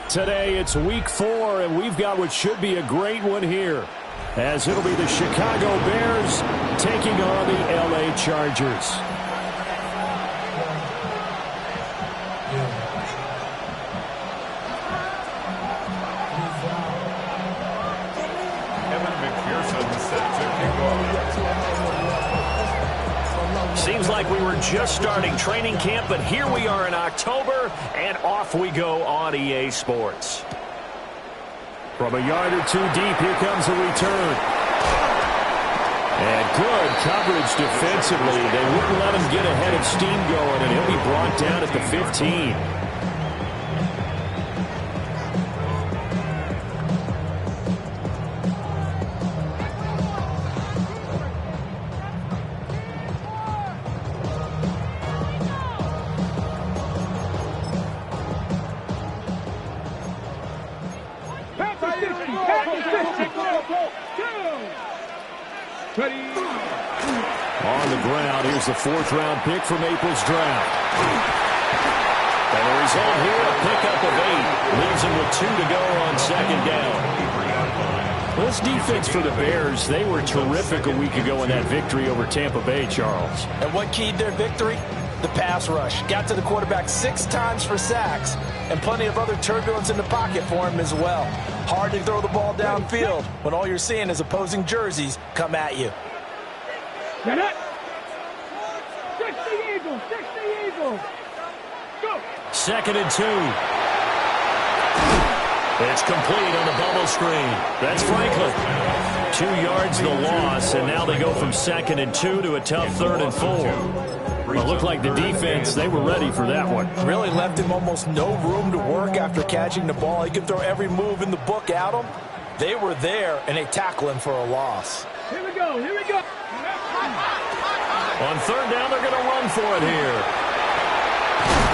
Today it's week 4, and we've got what should be a great one here, as it'll be the Chicago Bears taking on the LA Chargers. Seems like we were just starting training camp, but here we are in October, and off we go on EA Sports. From a yard or two deep, here comes a return. And good coverage defensively. They wouldn't let him get ahead of steam going, and he'll be brought down at the 15. On the ground, here's the 4th-round pick from April's draft. And the result here, a pickup of 8. Leaves him with 2 to go on 2nd down. This defense for the Bears, they were terrific a week ago in that victory over Tampa Bay, Charles. And what keyed their victory? The pass rush. Got to the quarterback 6 times for sacks, and plenty of other turbulence in the pocket for him as well. Hard to throw the ball downfield when all you're seeing is opposing jerseys come at you. Get it! 60 Eagles! 60 Eagles! Go! 2nd and 2. It's complete on the bubble screen. That's Franklin. 2 yards the loss, and now they go from 2nd and 2 to a tough 3rd and 4. Well, it looked like the defense, they were ready for that one. Really left him almost no room to work after catching the ball. He could throw every move in the book at him. They were there, and they tackle him for a loss. Here we go, here we go. On 3rd down, they're going to run for it here.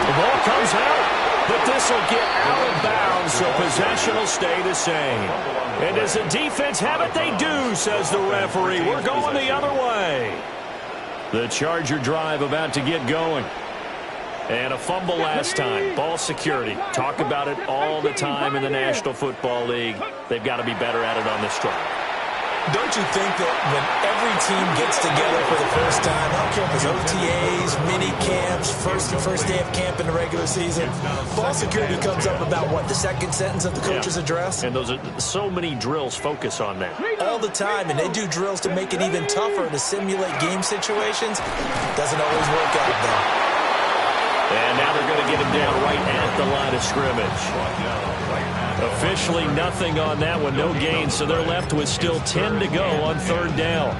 The ball comes out, but this will get out of bounds, so possession will stay the same. And does the defense have it? They do, says the referee. We're going the other way. The Charger drive about to get going. And a fumble last time. Ball security. Talk about it all the time in the National Football League. They've got to be better at it on this drive. Don't you think that when every team gets together for the first time, I don't care if it's OTAs, mini camps, first day of camp in the regular season, ball security comes up about, what, the 2nd sentence of the coach's address? And those are so many drills focus on that. All the time, and they do drills to make it even tougher to simulate game situations. Doesn't always work out, though. And now they're going to get him down right at the line of scrimmage. Officially nothing on that one, no gain, so they're left with still 10 to go on 3rd down.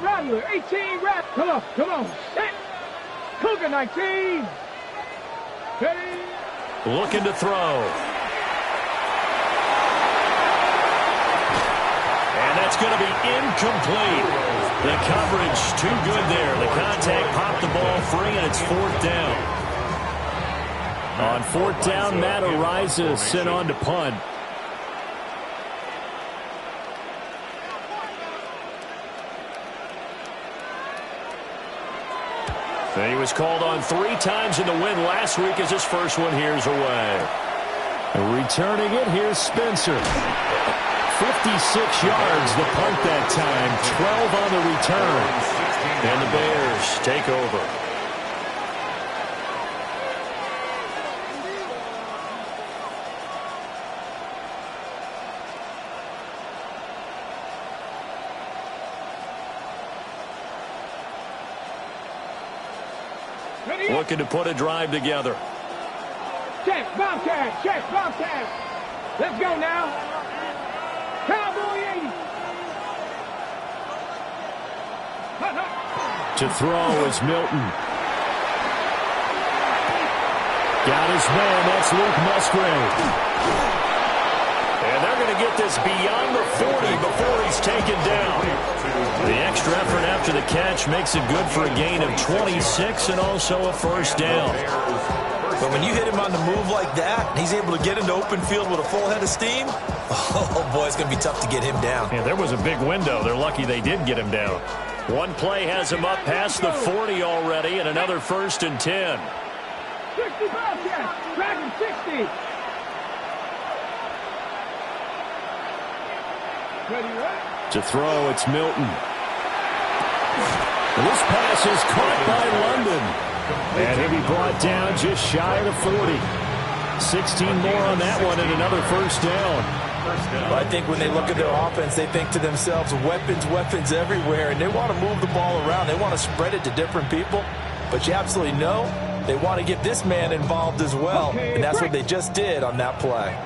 Rattler, 18 Rattler. Come on. Cougar 19. Ready? Looking to throw. And that's going to be incomplete. The coverage too good there. The contact popped the ball free, and it's 4th down. On 4th down, Matt Araiza sent on to punt. And he was called on 3 times in the win last week as his first one here's away. Returning it, here's Spencer. 56 yards the punt that time, 12 on the return. And the Bears take over. Looking to put a drive together. Check, Bobcat, check, Bobcat. Let's go now. Cowboy 80. To throw is Milton. Got his man, that's Luke Musgrave. And they're going to get this beyond the 40 before he's taken down. The extra effort after the catch makes it good for a gain of 26 and also a first down. But when you hit him on the move like that, he's able to get into open field with a full head of steam, oh, boy, it's going to be tough to get him down. Yeah, there was a big window. They're lucky they did get him down. One play has him up past the 40 already, and another 1st and 10. 60 Bobcats. Dragon 60. Ready, right? To throw, it's Milton. This pass is caught by London. And he'll be brought down just shy of the 40. 16 more on that one and another 1st down. Well, I think when they look at their offense, they think to themselves, weapons, weapons everywhere, and they want to move the ball around. They want to spread it to different people. But you absolutely know they want to get this man involved as well, and that's what they just did on that play.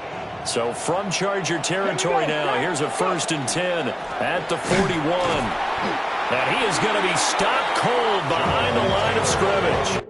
So from Charger territory now, here's a 1st and 10 at the 41. And he is going to be stopped cold behind the line of scrimmage.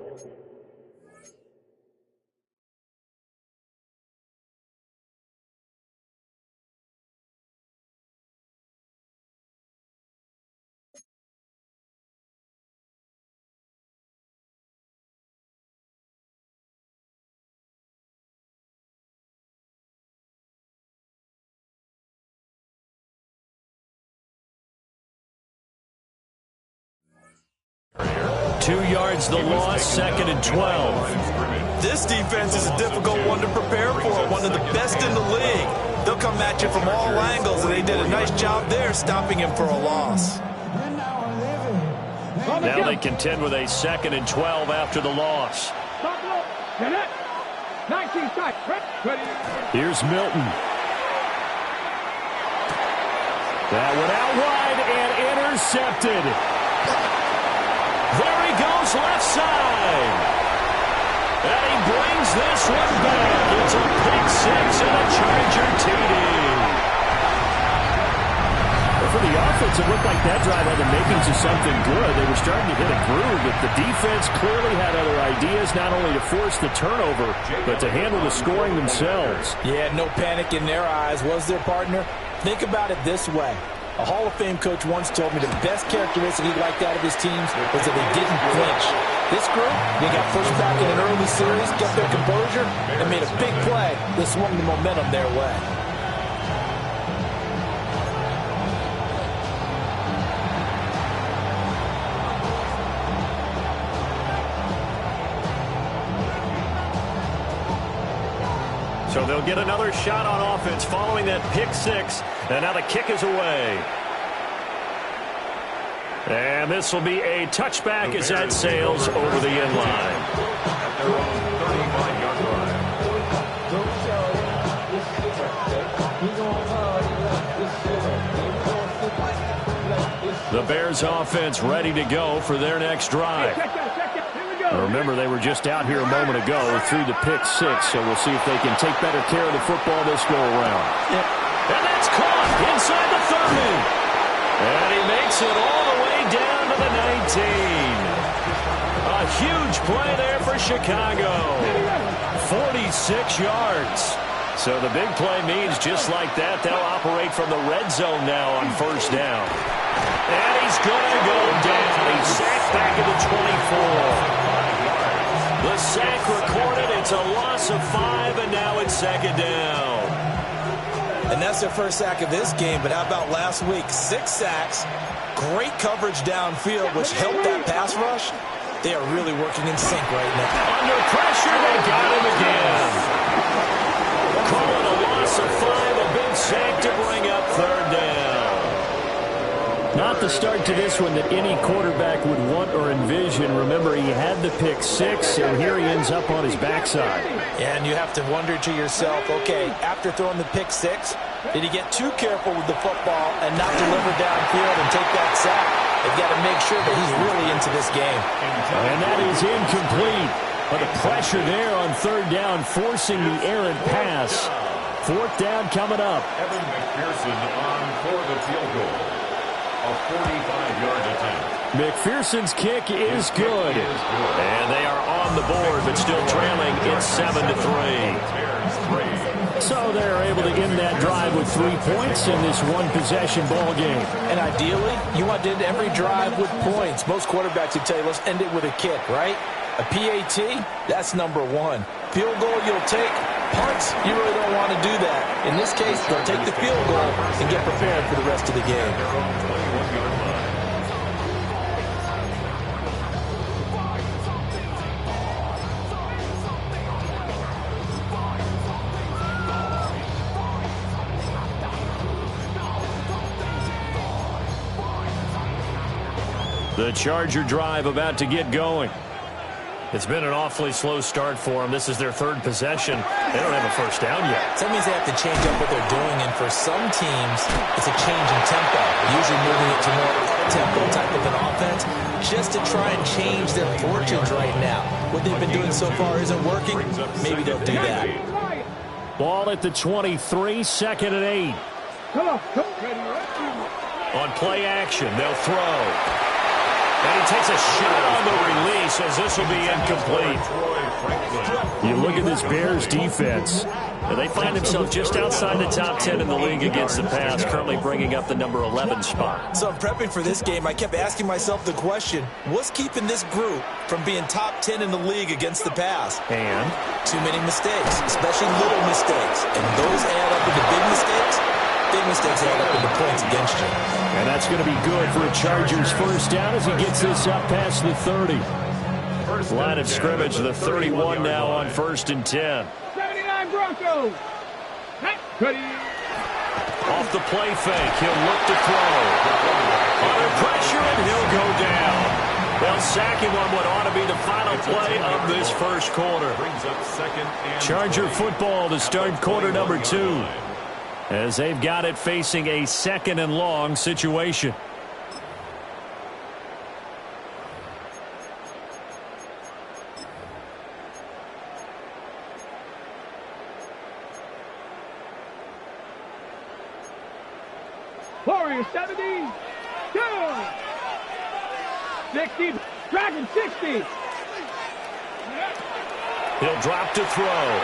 Two yards the loss, 2nd and 12. This defense is a difficult one to prepare for, one of the best in the league. They'll come at you from all angles, and they did a nice job there stopping him for a loss. Now they contend with a 2nd and 12 after the loss. 19 strikes. Here's Milton. That one out wide and intercepted. There he goes left side. And he brings this one back. It's a pick 6 and a Charger TD. Well, for the offense, it looked like that drive had the makings of something good. They were starting to hit a groove, but the defense clearly had other ideas, not only to force the turnover, but to handle the scoring themselves. Yeah, no panic in their eyes, was there, partner? Think about it this way. A Hall of Fame coach once told me the best characteristic he liked out of his teams was that they didn't flinch. This group, they got pushed back in an early series, kept their composure, and made a big play that swung the momentum their way. So they'll get another shot on offense following that pick 6. And now the kick is away. And this will be a touchback as that sails over the end line. The Bears offense ready to go for their next drive. Remember, they were just out here a moment ago through the pick 6, so we'll see if they can take better care of the football this go-around. And that's caught inside the 30. And he makes it all the way down to the 19. A huge play there for Chicago. 46 yards. So the big play means just like that, they'll operate from the red zone now on 1st down. And he's going to go down. He's sacked back at the 24. The sack recorded. It's a loss of 5, and now it's 2nd down. And that's their first sack of this game, but how about last week? 6 sacks, great coverage downfield, which helped that pass rush. They are really working in sync right now. Under pressure, they got him again. Calling a loss of 5, a big sack to bring up 3rd down. Not the start to this one that any quarterback would want or envision. Remember, he had the pick 6, and here he ends up on his backside. And you have to wonder to yourself, okay, after throwing the pick 6, did he get too careful with the football and not deliver downfield and take that sack? They've got to make sure that he's really into this game. And that is incomplete. But the pressure there on 3rd down, forcing the errant pass. 4th down coming up. Evan McPherson on for the field goal. A 45-yard attempt. McPherson's kick is good. And they are on the board, but still trailing. It's 7-3. So they're able to end that drive with 3 points in this one-possession ball game. And ideally, you want to end every drive with points. Most quarterbacks would tell you, let's end it with a kick, right? A PAT, that's number one. Field goal you'll take. Punts, you really don't want to do that. In this case, they'll take the field goal and get prepared for the rest of the game. The Charger drive about to get going. It's been an awfully slow start for them. This is their third possession. They don't have a first down yet. So that means they have to change up what they're doing, and for some teams, it's a change in tempo, usually moving it to more tempo type of an offense, just to try and change their fortunes right now. What they've been doing so far isn't working. Maybe they'll do that. Ball at the 23, 2nd and 8. Come on. Ready, right? On play action, they'll throw. And he takes a shot on the release as this will be incomplete. You look at this Bears defense. They find themselves just outside the top 10 in the league against the pass, currently bringing up the number 11 spot. So I'm prepping for this game. I kept asking myself the question, what's keeping this group from being top 10 in the league against the pass? And? Too many mistakes, especially little mistakes. And those add up into big mistakes. Big mistakes add up into points against you. And that's going to be good for a Chargers first down as he gets this up past the 30. Line of scrimmage, the 31 now on 1st and 10. 79 Broncos. Ready. Off the play fake, he'll look to throw. Under pressure, and he'll go down. They'll sack him on what ought to be the final play of this first quarter. Charger football to start quarter number 2. As they've got it facing a 2nd and long situation. Warriors 70. 2. 60. Dragon 60. He'll drop to throw.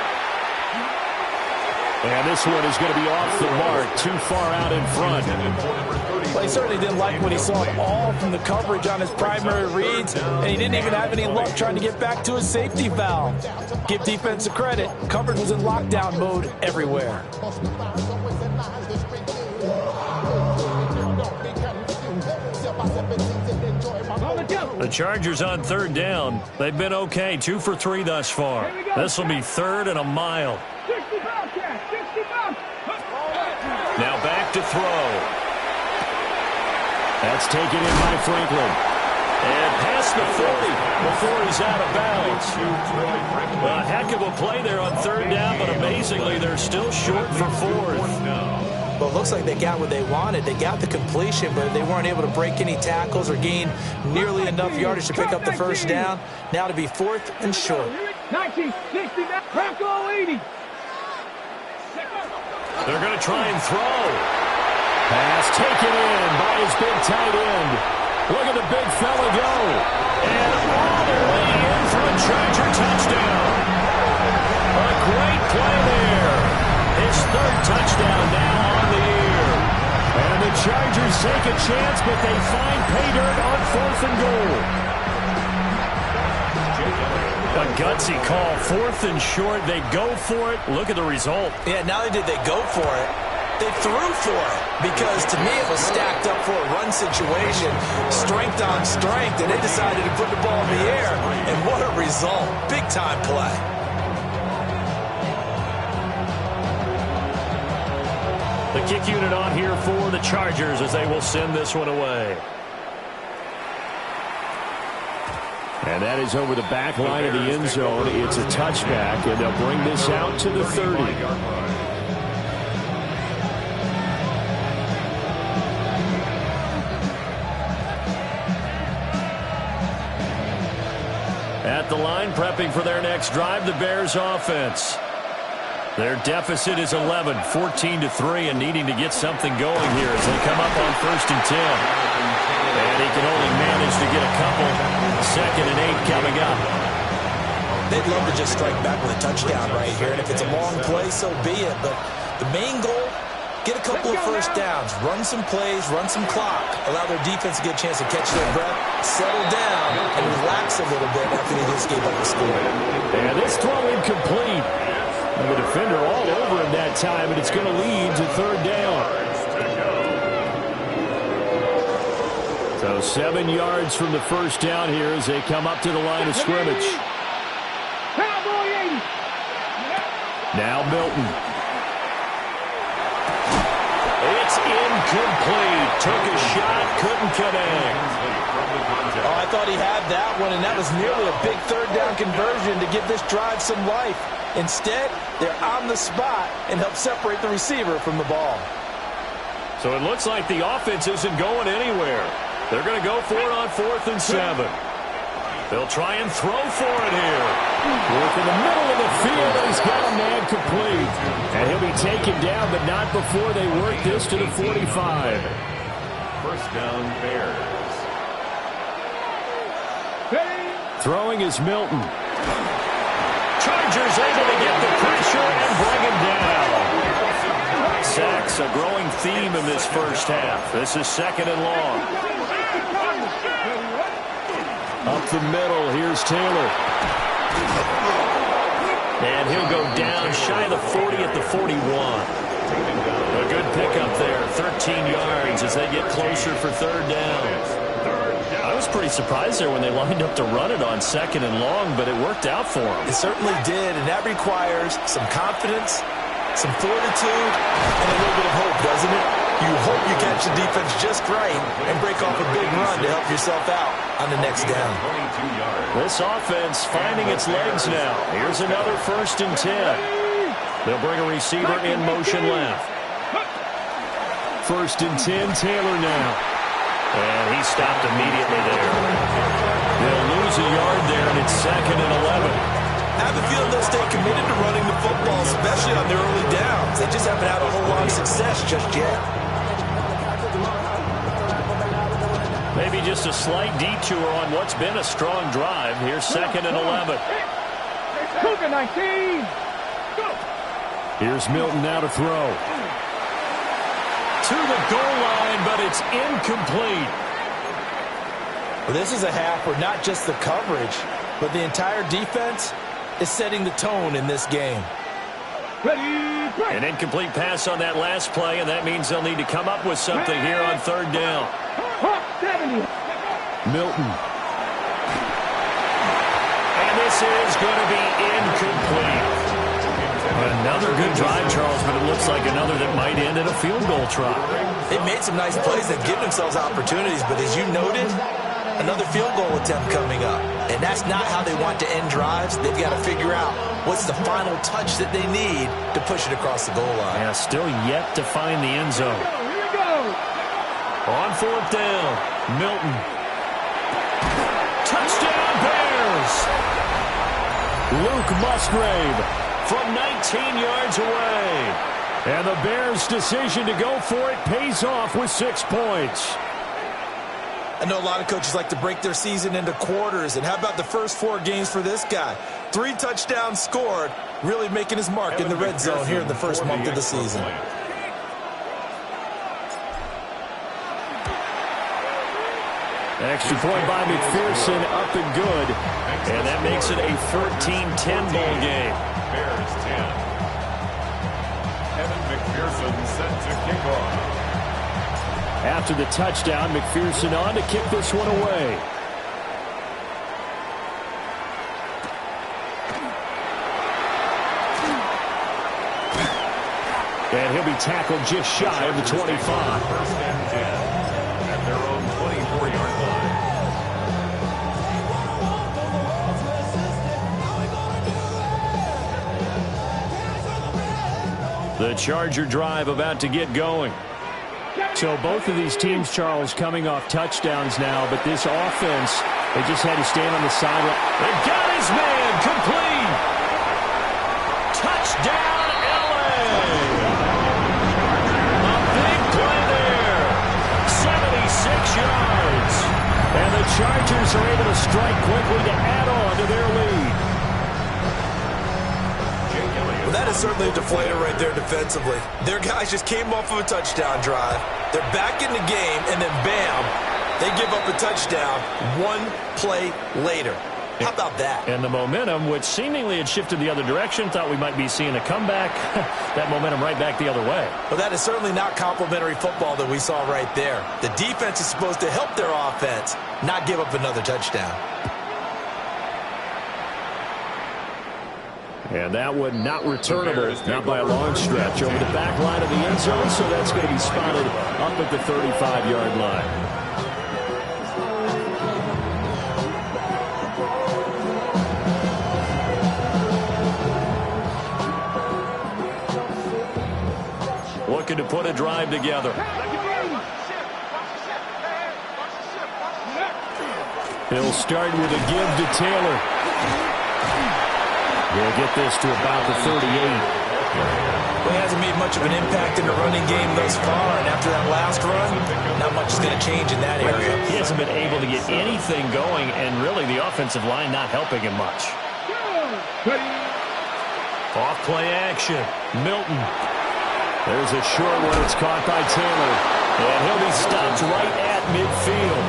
And this one is going to be off the mark, too far out in front. Well, he certainly didn't like what he saw at all from the coverage on his primary reads, and he didn't even have any luck trying to get back to his safety valve. Give defense a credit. Coverage was in lockdown mode everywhere. The Chargers on 3rd down. They've been okay, 2 for 3 thus far. This will be 3rd and a mile. 60 Bobcats. 60 Bobcats. Now back to throw. That's taken in by Franklin. And past the 40 before he's out of bounds. A heck of a play there on 3rd down, but amazingly, they're still short for 4th. Well, it looks like they got what they wanted. They got the completion, but they weren't able to break any tackles or gain nearly enough yardage to pick up the first down. Now to be 4th and short. 1960 Bronco 80. They're going to try and throw. Pass taken in by his big tight end. Look at the big fella go. And all the way in for a Charger touchdown. A great play there. His 3rd touchdown now on the year. And the Chargers take a chance, but they find pay dirt on 4th and goal. A gutsy call, 4th and short. They go for it. Look at the result. Yeah, not only did they go for it, they threw for it. Because to me it was stacked up for a run situation, strength on strength, and they decided to put the ball in the air. And what a result. Big time play. The kick unit on here for the Chargers as they will send this one away. And that is over the back line of the end zone. It's a touchback, and they'll bring this out to the 30. At the line, prepping for their next drive, the Bears offense. Their deficit is 11, 14-3, and needing to get something going here as they come up on 1st and 10. And he can only manage to get a couple. 2nd and 8 coming up. They'd love to just strike back with a touchdown right here, and if it's a long play, so be it. But the main goal, Get a couple of first downs, run some plays, run some clock, allow their defense to get a chance to catch their breath, settle down, and relax a little bit after they just gave up the score. And this throw incomplete. And the defender all over him that time, and it's going to lead to third down. So 7 yards from the first down here as they come up to the line of scrimmage. Cowboy 80. Now Milton. It's incomplete. Took a shot, couldn't connect. Oh, I thought he had that one, and that was nearly a big third down conversion to give this drive some life. Instead, they're on the spot and help separate the receiver from the ball. So it looks like the offense isn't going anywhere. They're going to go for it on 4th and 7. They'll try and throw for it here. Work in the middle of the field. He's got a man complete. And he'll be taken down, but not before they work this to the 45. First down, Bears. Throwing is Milton. Chargers able to get the pressure and bring him down. Sacks, a growing theme in this first half. This is 2nd and long. Up the middle, here's Taylor. And he'll go down shy of the 40 at the 41. A good pickup there, 13 yards as they get closer for third down. I was pretty surprised there when they lined up to run it on 2nd and long, but it worked out for them. It certainly did, and that requires some confidence, some fortitude, and a little bit of hope, doesn't it? You hope you catch the defense just right and break off a big run to help yourself out on the next down. This offense finding its legs now. Here's another 1st and 10. They'll bring a receiver in motion left. 1st and 10, Taylor now. And he stopped immediately there. They'll lose a yard there, and it's 2nd and 11. I have a feeling they'll stay committed to running the football, especially on their early downs. They just haven't had a whole lot of success just yet. Maybe just a slight detour on what's been a strong drive. Here's 2nd and 11. Cougar 19. Here's Milton now to throw. To the goal line, but it's incomplete. Well, this is a half where not just the coverage, but the entire defense is setting the tone in this game. Ready, break. An incomplete pass on that last play, and that means they'll need to come up with something here on third down. 70. Milton. And this is going to be incomplete. Another good drive, Charles, but it looks like another that might end in a field goal try. They've made some nice plays. They've given themselves opportunities, but as you noted, another field goal attempt coming up. And that's not how they want to end drives. They've got to figure out what's the final touch that they need to push it across the goal line. Yeah, still yet to find the end zone. Here we go. On 4th down, Milton. Touchdown, Bears! Luke Musgrave from 19 yards away. And the Bears' decision to go for it pays off with 6 points. I know a lot of coaches like to break their season into quarters, and how about the first 4 games for this guy? 3 touchdowns scored, really making his mark in the red zone here in the first month of the season. Extra point by McPherson, up and good. And that makes it a 13-10 ball game. Bears 10. Evan McPherson set to kick off. After the touchdown, McPherson on to kick this one away. And he'll be tackled just shy of the 25. First and 10 at their own 24-yard line. The Charger drive about to get going. So both of these teams, Charles, coming off touchdowns now, but this offense, they just had to stand on the sideline. They got his man complete. Touchdown, L.A. A big play there. 76 yards. And the Chargers are able to strike quickly to add on to their lead. Well, that that is certainly a deflator right there defensively. Their guys just came off of a touchdown drive. They're back in the game, and then bam, they give up a touchdown one play later. How about that? And the momentum, which seemingly had shifted the other direction, thought we might be seeing a comeback. That momentum right back the other way. Well, that is certainly not complimentary football that we saw right there. The defense is supposed to help their offense, not give up another touchdown. And that one not returnable, not by a long stretch, over the back line of the end zone, so that's going to be spotted up at the 35-yard line. Looking to put a drive together. He'll start with a give to Taylor. He'll get this to about the 38. Well, he hasn't made much of an impact in the running game thus far, and after that last run, not much is going to change in that area. He hasn't been able to get anything going, and really the offensive line not helping him much. Off play action. Milton. There's a short one. It's caught by Taylor. And he'll be stopped right at midfield.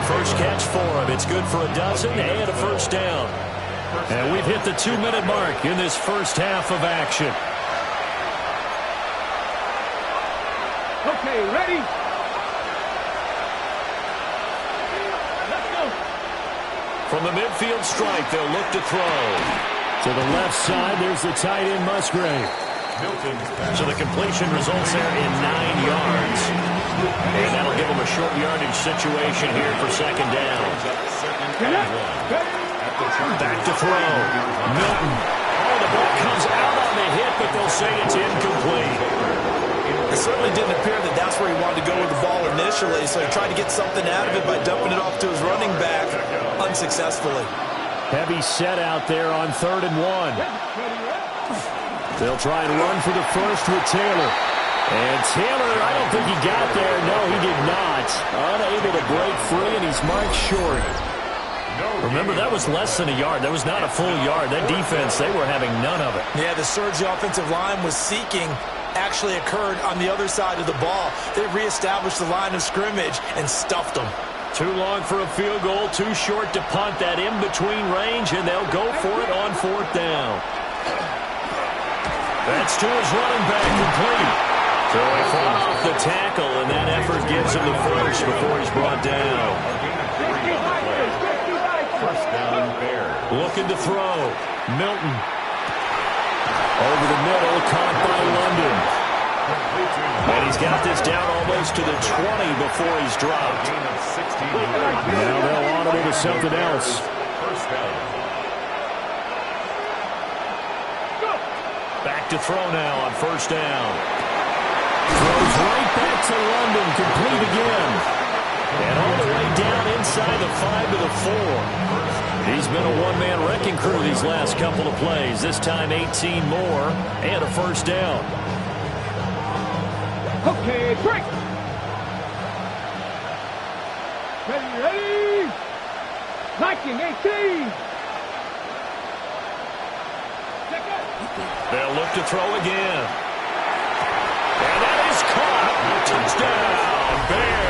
First catch for him. It's good for a dozen and a first down. And we've hit the 2-minute mark in this first half of action. Okay, ready? Let's go. From the midfield stripe, they'll look to throw. To the left side, there's the tight end Musgrave. So the completion results there in 9 yards. And that'll give them a short yardage situation here for second down. Back to throw. Milton. Oh, the ball comes out on the hit, but they'll say it's incomplete. It certainly didn't appear that that's where he wanted to go with the ball initially, so he tried to get something out of it by dumping it off to his running back unsuccessfully. Heavy set out there on 3rd and 1. They'll try and run for the first with Taylor. And Taylor, I don't think he got there. No, he did not. Unable to break free, and he's marked short. Remember, that was less than a yard. That was not a full yard. That defense, they were having none of it. Yeah, the surge the offensive line was seeking actually occurred on the other side of the ball. They reestablished the line of scrimmage and stuffed them. Too long for a field goal, too short to punt. That in-between range, and they'll go for it on 4th down. That's to his running back, complete. So he fought off the tackle, and that effort gives him the first before he's brought down. First down, Bears. Looking to throw. Milton. Over the middle, caught by London. And he's got this down almost to the 20 before he's dropped. Now they'll audible to something else. First down. Back to throw now on 1st down. Throws right back to London, complete again. And all the way down inside the 5 to the 4. He's been a one-man wrecking crew these last couple of plays. This time 18 more and a first down. Okay, break. Ready? 19, 18. They'll look to throw again. And that is caught. Touchdown, Bears.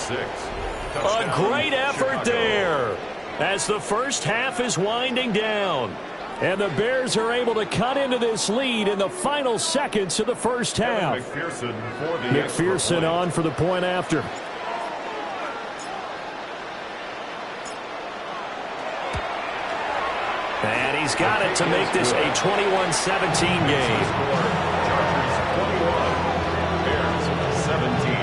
6. A great effort there as the first half is winding down. And the Bears are able to cut into this lead in the final seconds of the first half. McPherson on for the point after. And he's got it to make this a 21-17 game. Chargers 21, Bears 17.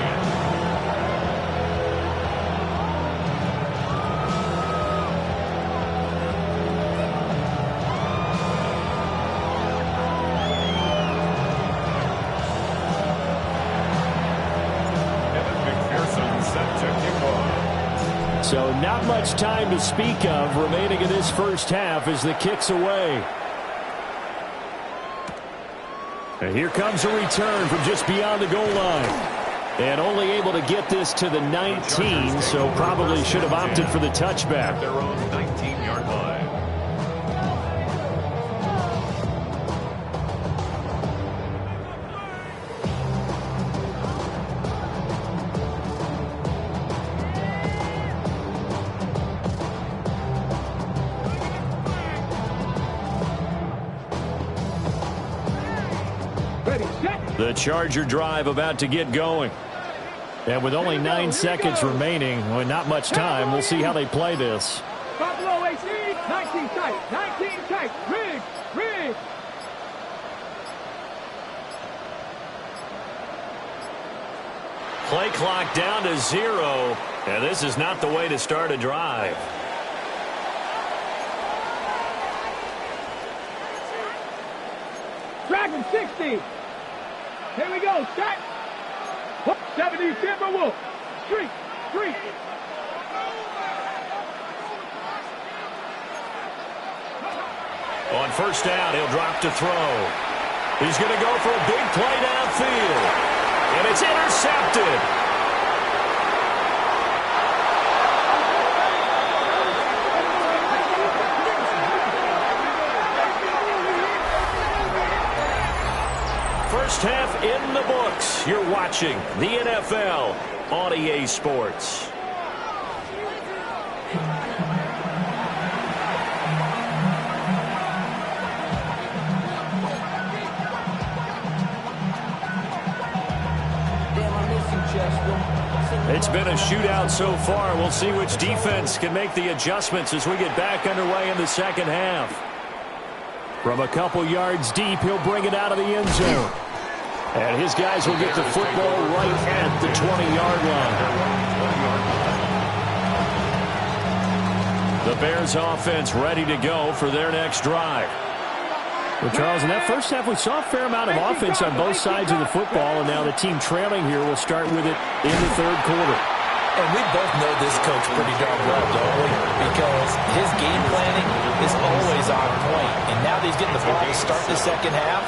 So not much time to speak of remaining in this first half as the kick's away. And here comes a return from just beyond the goal line. And only able to get this to the 19, so probably should have opted for the touchback. Their own 19-yard line. The Charger drive about to get going. And with only 9 seconds remaining, well, not much time, we'll see how they play this. Buffalo AC, 19 tight, 19 tight, rig. Play clock down to 0. And this is not the way to start a drive. Dragon 60. Here we go, set. 70 Timberwolf. Street. On first down, he'll drop to throw. He's going to go for a big play downfield. And it's intercepted. First half in the books. You're watching the NFL on EA Sports. It's been a shootout so far. We'll see which defense can make the adjustments as we get back underway in the second half. From a couple yards deep, he'll bring it out of the end zone. And his guys will get the football right at the 20-yard line. The Bears offense ready to go for their next drive. Well, Charles, in that first half, we saw a fair amount of offense on both sides of the football, and now the team trailing here will start with it in the third quarter. And we both know this coach pretty darn well, don't we? Because his game planning is always on point. And now that he's getting the ball to start the second half,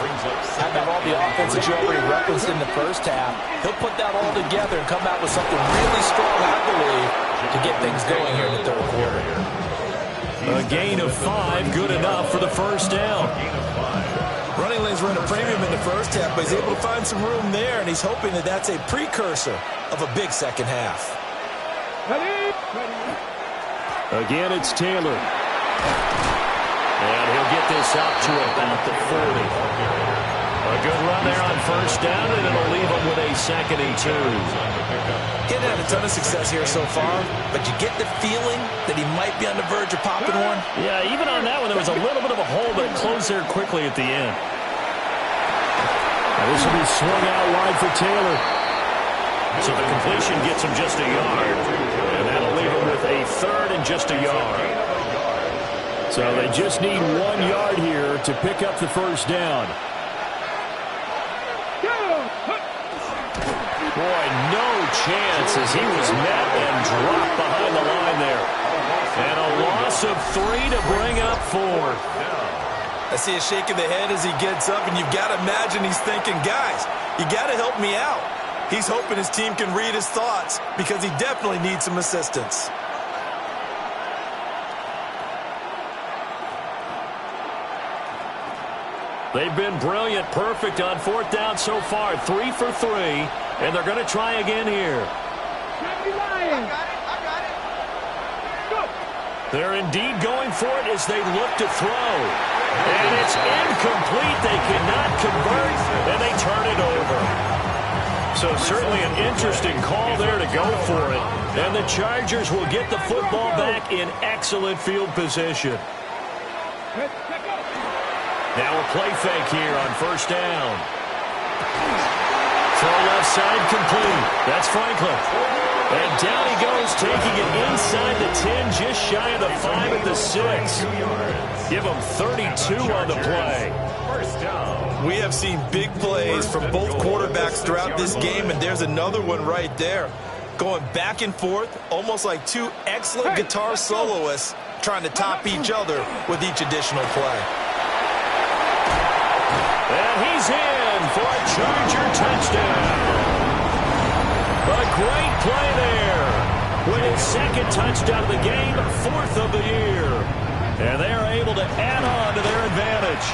how about all the offense that you already referenced in the first half? He'll put that all together and come out with something really strong, I believe, to get things going here in the third quarter. A gain of 5, good enough for the first down. Running lanes were in a premium in the first half, but he's able to find some room there, and he's hoping that that's a precursor of a big second half. Again, it's Taylor. And he'll get this up to about the 40. A good run there on first down, and it'll leave him with a 2nd and 2. He hasn't had a ton of success here so far, but you get the feeling that he might be on the verge of popping one. Yeah, even on that one, there was a little bit of a hole, but it closed there quickly at the end. Now this will be swung out wide for Taylor. So the completion gets him just a yard. And that'll leave him with a 3rd and just a yard. So they just need 1 yard here to pick up the first down. Boy, no chance as he was met and dropped behind the line there. And a loss of 3 to bring up 4. I see a shake of the head as he gets up, and you've got to imagine he's thinking, guys, you got to help me out. He's hoping his team can read his thoughts because he definitely needs some assistance. They've been brilliant, perfect on 4th down so far. 3 for 3, and they're going to try again here. Lions. Go. They're indeed going for it as they look to throw. And it's incomplete. They cannot convert, and they turn it over. So certainly an interesting call there to go for it. And the Chargers will get the football back in excellent field position. Now a play fake here on first down. Throw left side complete. That's Franklin. And down he goes, taking it inside the 10, just shy of the 5 at the 6. Give him 32 on the play. We have seen big plays from both quarterbacks throughout this game, and there's another one right there. Going back and forth, almost like two excellent guitar soloists trying to top each other with each additional play. And he's in for a Charger touchdown. A great play there. With his second touchdown of the game, 4th of the year. And they are able to add on to their advantage.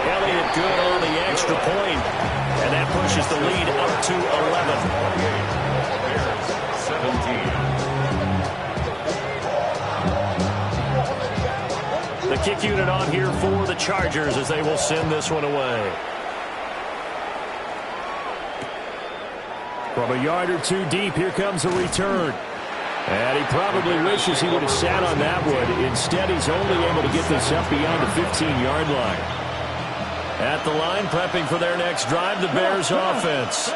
Elliott good on the extra point. And that pushes the lead up to 11. The kick unit on here for the Chargers as they will send this one away. From a yard or two deep, here comes a return. And he probably wishes he would have sat on that one. Instead, he's only able to get this up beyond the 15-yard line. At the line, prepping for their next drive, the Bears offense.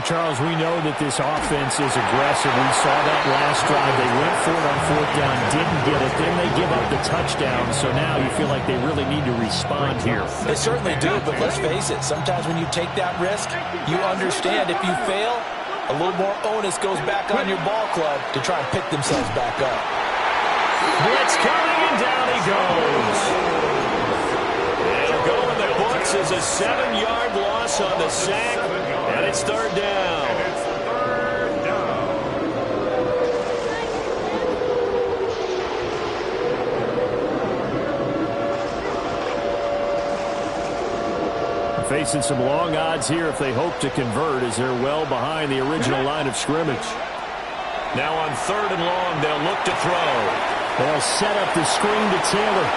Charles, we know that this offense is aggressive. We saw that last drive. They went for it on 4th down, didn't get it. Then they give up the touchdown. So now you feel like they really need to respond here. They certainly do, but let's face it. Sometimes when you take that risk, you understand if you fail, a little more onus goes back on your ball club to try and pick themselves back up. Blitz coming, and down he goes. It'll go in the books as a 7-yard loss on the sack, and it's 3rd down. Facing some long odds here if they hope to convert, as they're well behind the original line of scrimmage. Now on 3rd and long, they'll look to throw. They'll set up the screen to Taylor.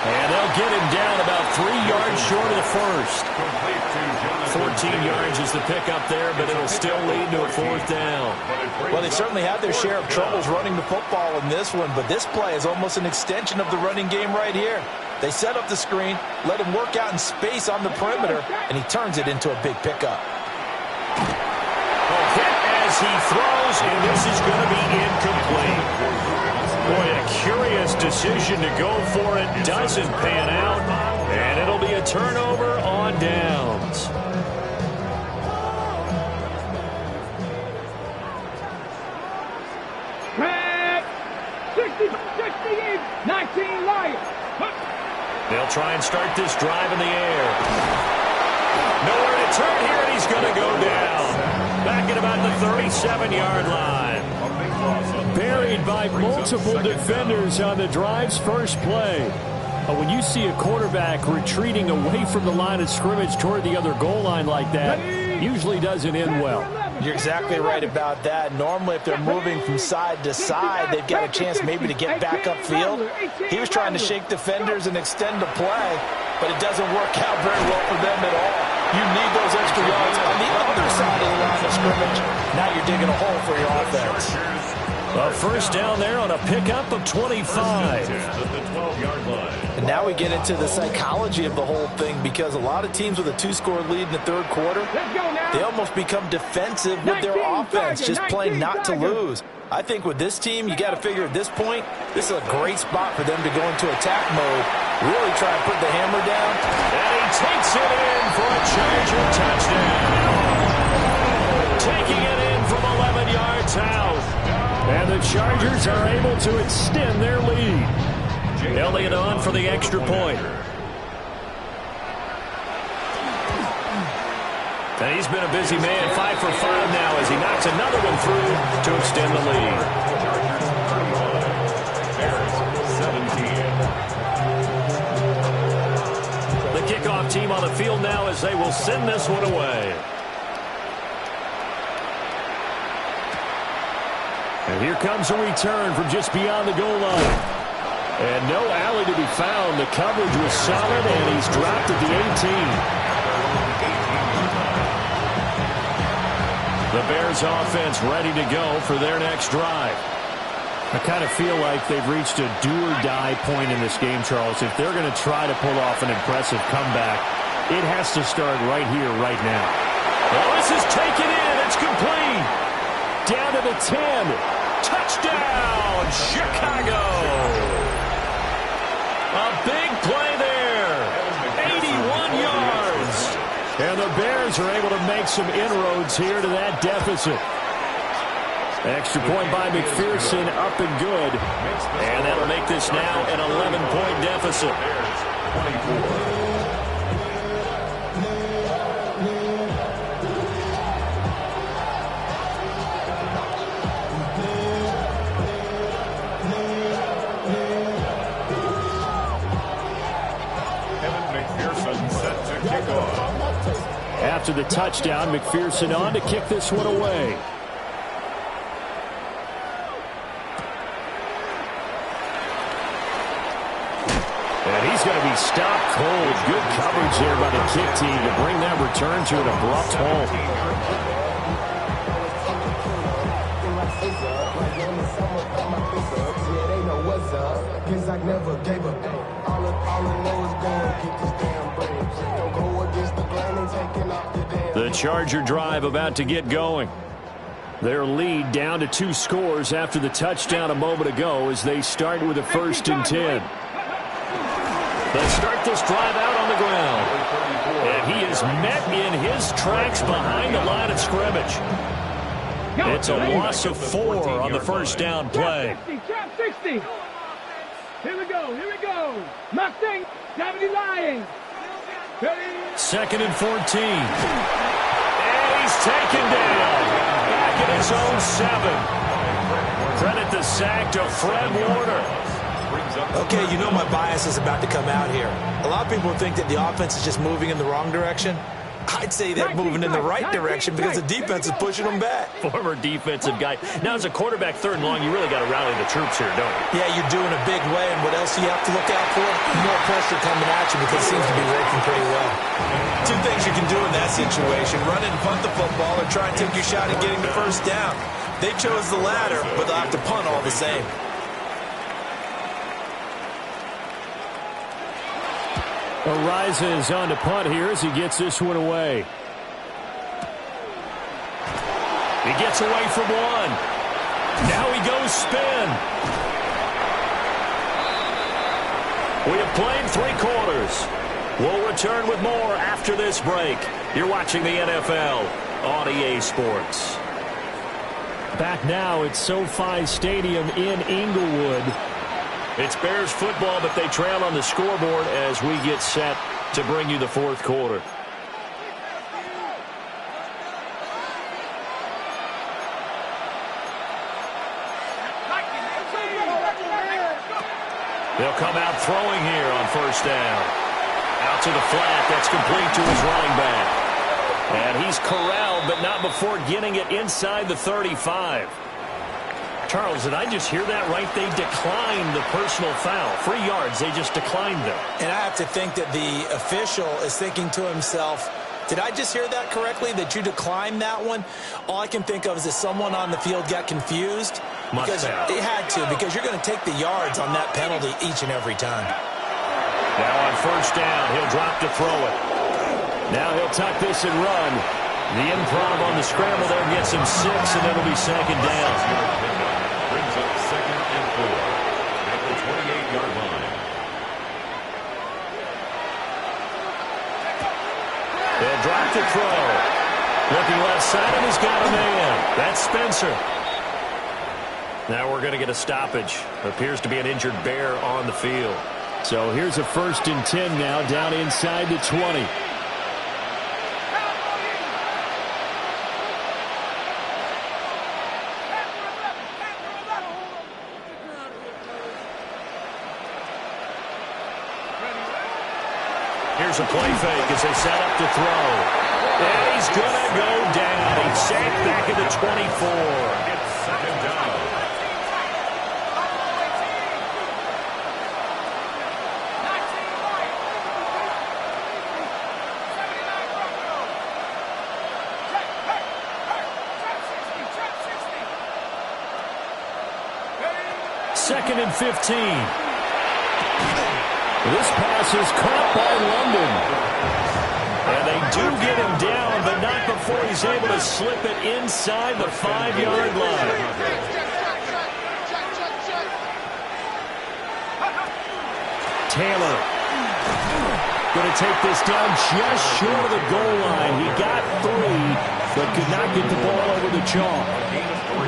And they'll get him down about 3 yards short of the first. 14 yards is the pickup there, but it'll still lead to a 4th down. Well, they certainly had their share of troubles running the football in this one, but this play is almost an extension of the running game right here. They set up the screen, let him work out in space on the perimeter, and he turns it into a big pickup. A hit as he throws, and this is going to be incomplete. Boy, a curious decision to go for it. Doesn't pan out, and it'll be a turnover on downs. Red 68, 19 Lions. They'll try and start this drive in the air. Nowhere to turn here, and he's going to go down. Back at about the 37-yard line. Buried by multiple defenders on the drive's first play. When you see a quarterback retreating away from the line of scrimmage toward the other goal line like that, usually doesn't end well. You're exactly right about that. Normally, if they're moving from side to side, they've got a chance maybe to get back upfield. He was trying to shake defenders and extend the play, but it doesn't work out very well for them at all. You need those extra yards on the other side of the line of scrimmage. Now you're digging a hole for your offense. A first down there on a pickup of 25. And now we get into the psychology of the whole thing, because a lot of teams with a 2-score lead in the 3rd quarter, they almost become defensive with their offense, just playing not to lose. I think with this team, you got to figure at this point, this is a great spot for them to go into attack mode, really try and put the hammer down. And he takes it in for a Charger touchdown. Taking it in from 11 yards out. And the Chargers are able to extend their lead. Elliott on for the extra point. And he's been a busy man, 5 for 5 now as he knocks another one through to extend the lead. The kickoff team on the field now as they will send this one away. And here comes a return from just beyond the goal line. And no alley to be found. The coverage was solid, and he's dropped at the 18. The Bears offense ready to go for their next drive. I kind of feel like they've reached a do-or-die point in this game, Charles. If they're going to try to pull off an impressive comeback, it has to start right here, right now. Oh, this is taken in. It's complete. Down to the 10. Touchdown, Chicago. A big play there. 81 yards. And the Bears are able to make some inroads here to that deficit. Extra point by McPherson, up and good. And that'll make this now an 11-point deficit. 24. After the touchdown, McPherson on to kick this one away. And he's going to be stopped cold. Good coverage there by the kick team to bring that return to an abrupt halt. The Charger drive about to get going. Their lead down to 2 scores after the touchdown a moment ago as they start with a 1st and 10. They start this drive out on the ground. And he is met in his tracks behind the line of scrimmage. It's a loss of 4 on the first down play. Trap 60. Here we go. Mustang, Deputy Lions. 2nd and 14. And he's taken down. Back in his own 7. Credit the sack to Fred Warner. Okay, you know my bias is about to come out here. A lot of people think that the offense is just moving in the wrong direction. I'd say they're moving in the right direction because the defense is pushing them back. Former defensive guy. Now, as a quarterback, 3rd and long, you really got to rally the troops here, don't you? Yeah, you're doing a big way, and what else do you have to look out for? More pressure coming at you because it seems to be working pretty well. 2 things you can do in that situation: run and punt the football or try and take your shot at getting the first down. They chose the latter, but they'll have to punt all the same. Ariza is on to punt here as he gets this one away. He gets away from one. Now he goes spin. We have played 3 quarters. We'll return with more after this break. You're watching the NFL on EA Sports. Back now at SoFi Stadium in Inglewood. It's Bears football, but they trail on the scoreboard as we get set to bring you the 4th quarter. They'll come out throwing here on 1st down. Out to the flat. That's complete to his running back. And he's corralled, but not before getting it inside the 35. Charles, did I just hear that right? They declined the personal foul. 3 yards, they just declined them. And I have to think that the official is thinking to himself, did I just hear that correctly, that you declined that one? All I can think of is that someone on the field got confused. Must have. It had to, because you're going to take the yards on that penalty each and every time. Now on 1st down, he'll drop to throw it. Now he'll tuck this and run. The improv on the scramble there gets him 6, and it'll be 2nd down. Brings up 2nd and 4 at the 28-yard line. They'll drop to throw. Looking left side, and he's got a man. That's Spencer. Now we're going to get a stoppage. Appears to be an injured Bear on the field. So here's a 1st and 10 now, down inside the 20. Here's a play fake as they set up to throw. And he's going to go down. He's sacked back at the 24. It's 2nd down. 2nd and 15. This pass is caught by London. And they do get him down, but not before he's able to slip it inside the 5-yard line. Taylor going to take this down just short of the goal line. He got 3, but could not get the ball over the chalk.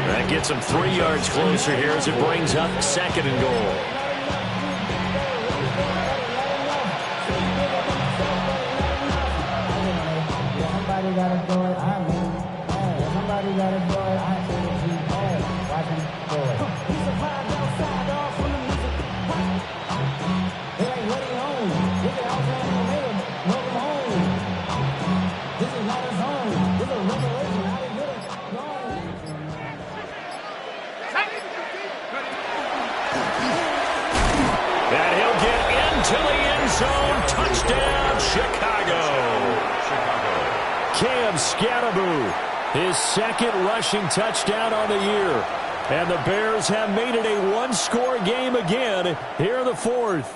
That gets him 3 yards closer here as it brings up 2nd and goal. Somebody gotta do it, I mean. Hey, somebody gotta do it, I see it, hey, watch him do it. He's a vibe outside, dog, from the music. It ain't what he owns. If it outside in the middle, welcome home. This is not his home. This is a revelation. How he get it? And he'll get into the end zone. Touchdown, Chicago. Cam Scatterboo, his 2nd rushing touchdown on the year. And the Bears have made it a one-score game again here in the 4th.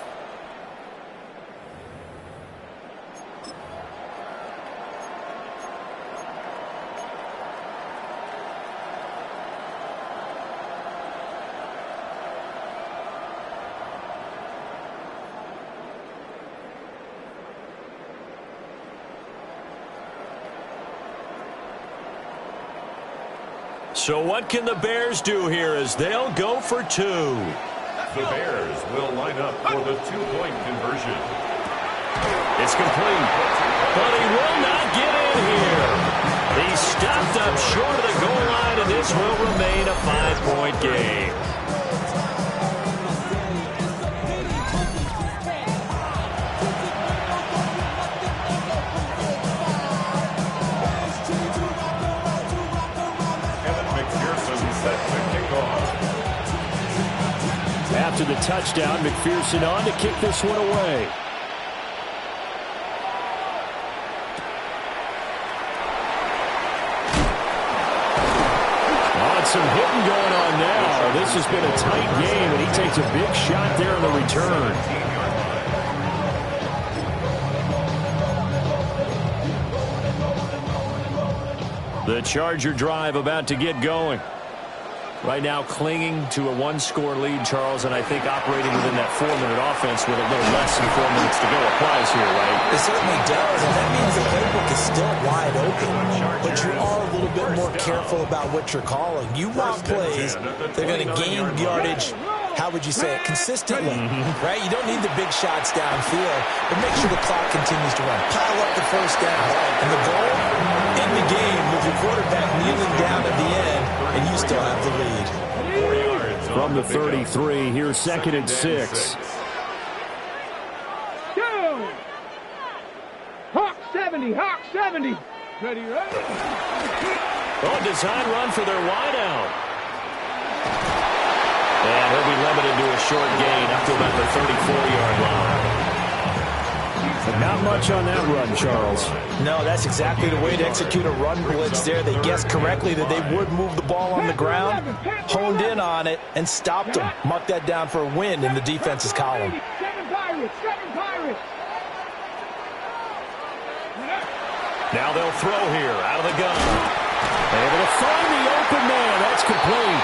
So what can the Bears do here as they'll go for 2? The Bears will line up for the 2-point conversion. It's complete, but he will not get in here. He's stopped up short of the goal line, and this will remain a 5-point game. After the touchdown, McPherson on to kick this one away. Some hitting going on now. This has been a tight game, and he takes a big shot there on the return. The Charger drive about to get going. Right now clinging to a one-score lead, Charles, and I think operating within that 4-minute offense with a little less than 4 minutes to go applies here, right? It certainly does, and that means the playbook is still wide open. But you are a little bit more careful about what you're calling. You want plays, they're going to gain yardage, how would you say it, consistently, right? You don't need the big shots downfield, but make sure the clock continues to run. Pile up the first down. And the goal, end the game with your quarterback kneeling down at the end, and you still have the lead. From the 33, here's 2nd and 6. Go! Hawk 70, Hawk 70. Ready, ready. Oh, design run for their wideout. And he'll be limited to a short gain up to about the 34-yard line. But not much on that run, Charles. No, that's exactly the way to execute a run blitz there. They guessed correctly that they would move the ball on the ground, honed in on it, and stopped them. Mark that down for a win in the defense's column. 7 Pirates, 7 Pirates. Now they'll throw here out of the gun. Able to find the open man. That's complete.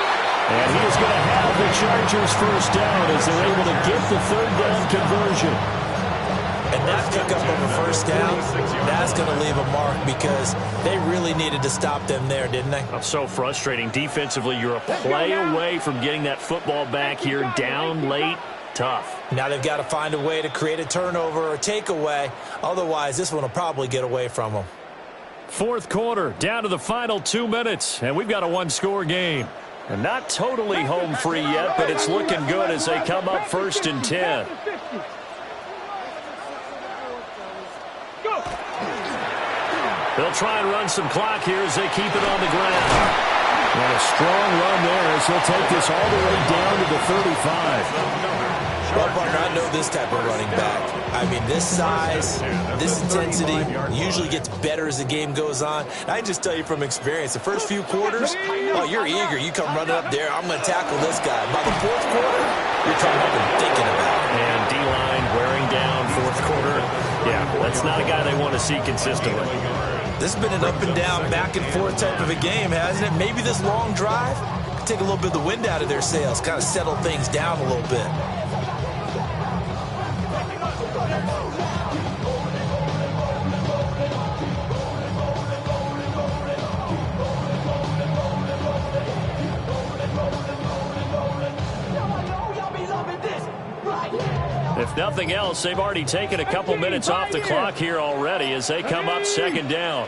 And he is going to have the Chargers first down as they're able to get the 3rd down conversion. And that pickup of a first down, that's going to leave a mark because they really needed to stop them there, didn't they? That's so frustrating. Defensively, you're a play away from getting that football back here down late. Tough. Now they've got to find a way to create a turnover or a takeaway. Otherwise, this one will probably get away from them. 4th quarter, down to the final 2 minutes, and we've got a one-score game. And not totally home free yet, but it's looking good as they come up 1st and 10. They'll try and run some clock here as they keep it on the ground. And a strong run there as he'll take this all the way down to the 35. Well, partner, I know love this type of running back. I mean, this size, this intensity usually gets better as the game goes on. And I can just tell you from experience, the first few quarters, oh, you're eager. You come running up there, I'm going to tackle this guy. By the fourth quarter, you're coming up and thinking about it. And D-line wearing down fourth quarter. Yeah, that's not a guy they want to see consistently. This has been an up and down, back and forth type of a game, hasn't it? Maybe this long drive could take a little bit of the wind out of their sails, kind of settle things down a little bit. If nothing else, they've already taken a couple minutes off the clock here already as they come up second down.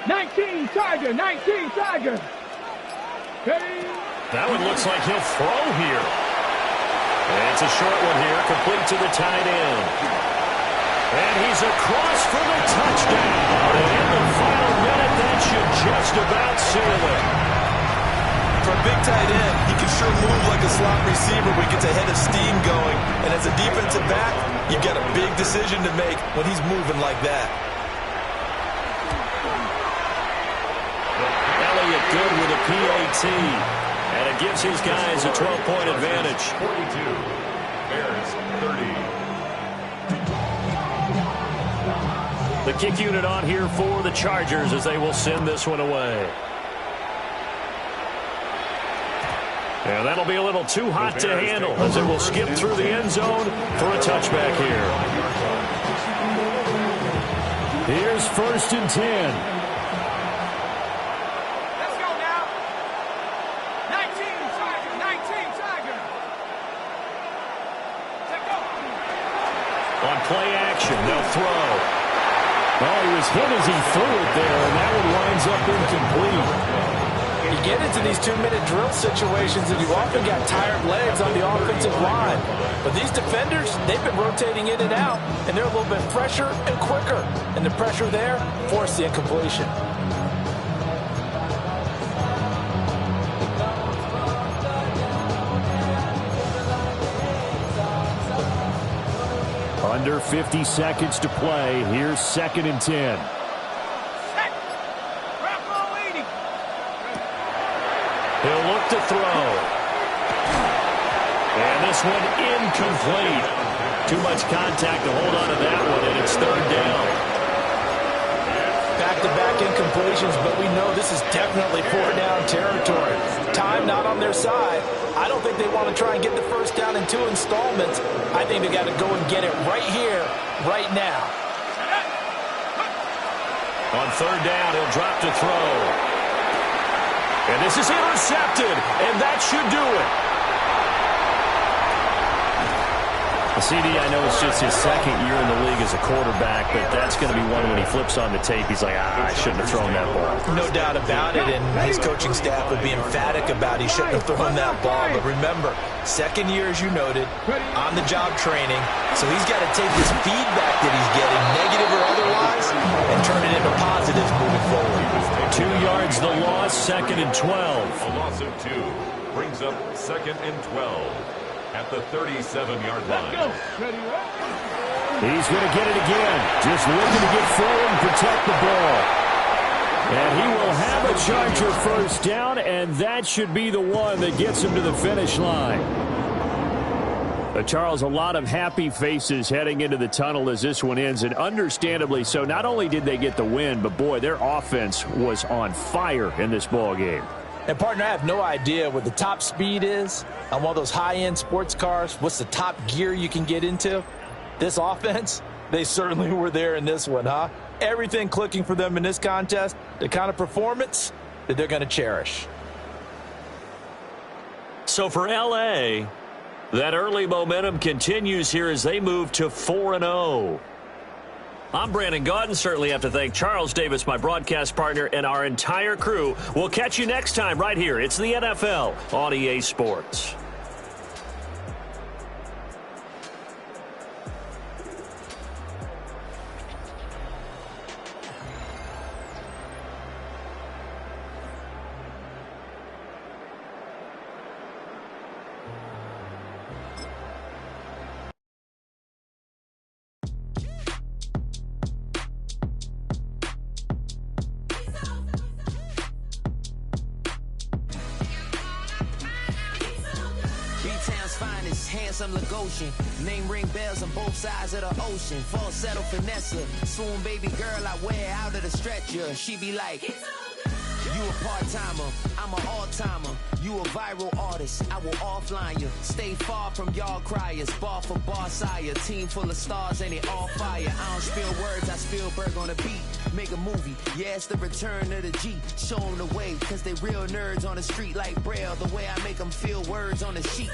19 Tiger, 19 Tiger. That one looks like he'll throw here. And it's a short one here, complete to the tight end. And he's across for the touchdown. And in the final minute, that should just about seal it. For a big tight end, he can sure move like a slot receiver when he gets a head of steam going. And as a defensive back, you've got a big decision to make when he's moving like that. Elliott good with a PAT. And it gives his guys a 12-point advantage. 42, Bears 30. The kick unit on here for the Chargers as they will send this one away. And that'll be a little too hot to handle as it will skip through the end zone for a touchback here. Here's 1st and 10. Let's go now. 19 Tiger, 19 Tiger. Let's go. On play action, they'll throw. Well, he was hit as he threw it there, and that one winds up incomplete. You get into these 2-minute drill situations and you often got tired legs on the offensive line. But these defenders, they've been rotating in and out, and they're a little bit fresher and quicker. And the pressure there forced the incompletion. Under 50 seconds to play. Here's 2nd and 10. He'll look to throw. And this one incomplete. Too much contact to hold on to that one, and it's 3rd down. Back-to-back incompletions, but we know this is definitely 4-down territory. Time not on their side. I don't think they want to try and get the first down in 2 installments. I think they got to go and get it right here, right now. On 3rd down, he'll drop to throw. And this is intercepted, and that should do it. CD, I know it's just his 2nd year in the league as a quarterback, but that's going to be one when he flips on the tape. He's like, I shouldn't have thrown that ball. No doubt about it, and his coaching staff would be emphatic about he shouldn't have thrown that ball. But remember, 2nd year, as you noted, on-the-job training, so he's got to take this feedback that he's getting, negative or otherwise, and turn it into positives moving forward. 2 yards the loss, 2nd and 12. A loss of 2 brings up 2nd and 12 at the 37-yard line. He's going to get it again. Just looking to get forward and protect the ball. And he will have a Charger first down, and that should be the one that gets him to the finish line. Charles, a lot of happy faces heading into the tunnel as this one ends, and understandably so. Not only did they get the win, but, boy, their offense was on fire in this ball game. And, partner, I have no idea what the top speed is on one of those high-end sports cars. What's the top gear you can get into? This offense, they certainly were there in this one, huh? Everything clicking for them in this contest, the kind of performance that they're going to cherish. So for L.A., that early momentum continues here as they move to 4-0. I'm Brandon Gaudin. Certainly have to thank Charles Davis, my broadcast partner, and our entire crew. We'll catch you next time right here. It's the NFL on EA Sports. handsome Lagosian. Name ring bells on both sides of the ocean. Falsetto finesse, swoon baby girl I wear out of the stretcher. She be like, you a part-timer, I'm an all-timer. You a viral artist, I will offline you. Stay far from y'all criers, bar for bar sire. Team full of stars and they all fire. I don't spill words, I Spielberg on the beat. Make a movie, yeah, it's the return of the G. Show them the way, cause they real nerds on the street like Braille. The way I make them feel words on the sheet.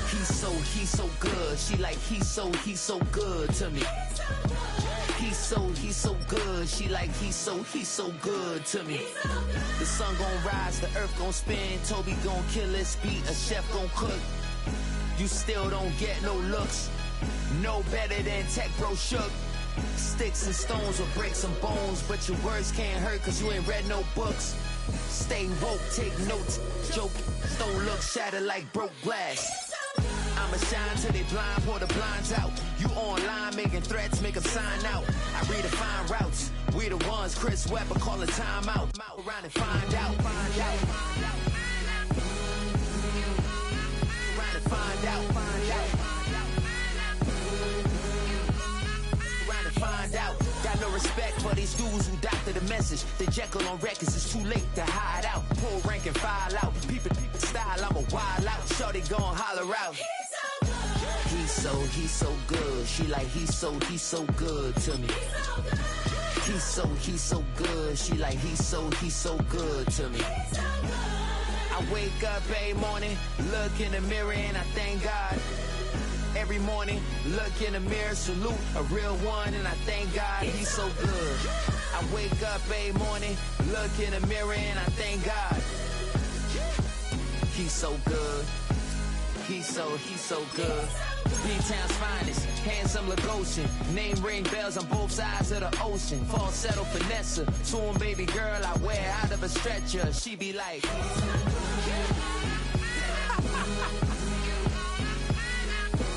He's so good. She like, he's so good to me. He's so good. She like, he's so good to me. The sun gon' rise, the earth gon' spin. Toby gon' kill this beat, a chef gon' cook. You still don't get no looks. No better than Tech Bro Shook. Sticks and stones will break some bones, but your words can't hurt cause you ain't read no books. Stay woke, take notes. Joke, don't look shattered like broke glass. I'ma shine till they blind, pour the blinds out. You online making threats, make them sign out. I redefine routes. We the ones Chris Webber call a timeout. Around and find out. Around and find out. Around and find out. Got no respect for these dudes who doctor the message. The Jekyll on records, it's too late to hide out. Pull rank and file out. People style, I'm a wild out. Shorty gon' holler out. He's so good. She like, he's so good to me. He's so good. She like, he's so good to me. I wake up every morning, look in the mirror and I thank God. Every morning, look in the mirror, salute a real one and I thank God he's so good. I wake up every morning, look in the mirror and I thank God. He's so good. He's so good. B-Town's finest, handsome Lagosian. Name ring bells on both sides of the ocean. Falsetto finesse, swoon baby girl I wear out of a stretcher. She be like,